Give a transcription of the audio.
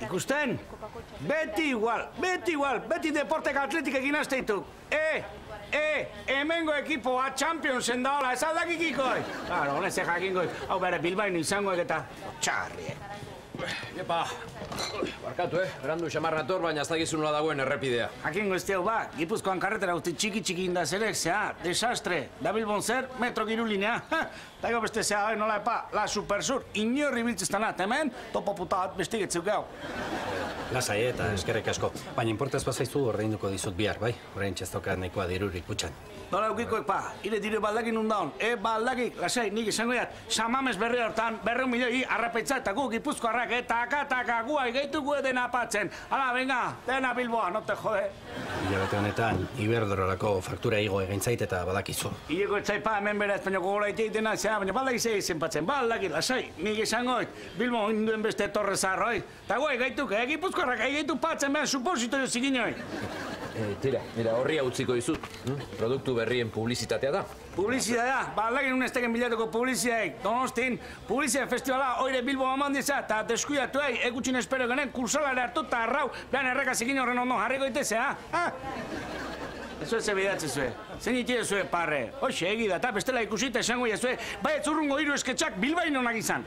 Ikusten? Beti igual, beti deportek atletik egin azteituk. Hemengo ekipoa Championsen daola, ez aldakikikoi. Claro, honez jakingoi, hau bere Bilbaino izangoek eta txarri, Epa, barkatu, berandu xamar nator, baina ez dakizu nola dagoen errepidea. Jakingo ez diau, Gipuzkoan karretera guzti txiki indazerek, desastre. Da Bilbon zer, metro girulinea. Dago beste zea, nola la supersur, inorri biltziztana, hemen, topo puta bat bestigetzuk gau. Lasai eta eskerrik asko. Baina importez bazaizu ordainduko dizut bihar, bai? Orain txestoka nahikoa dirurik kutxan. Nola eukikoek, ire dire baldakin undaun. Baldakik, lasai, nik izango jat, Samames berri hortan, 200 milioi arrapeitza eta gu Gipuzkoarrak, taka, gua egeitu gu eden apatzen. Hala, venga, dena Bilboa, no te jode. Hilabete honetan, Iberdrolako faktura igo egin zait eta badakizu. Hileko etzaipa hemen bera espainoko gola iteitena, baina baldakiz egin patzen, baldakik, lasai, nik izangoik, Bilbo induen beste torre zaharroi. Ta gu egeituk, Gipuzkoarrak egeitu patzen behar supositorio ziginoi. Mira, horri hau utziko dizut. Produktu berrien publizitatea da. Publizitatea? Baldagin unesteken bilatuko publizitateik. Donostin, publizitate festivala oire Bilbo amandizea eta deskuidatu egutxin espero genen kursalare hartu eta arrau behan erreka zikin horren ondo jarriko itezea, Ez ez ebidatze zue. Zein itire zue, parre. Hoxe, egida, eta bestela ikusita esango zue, bai ez urrungo hiru esketxak Bilbainonak izan.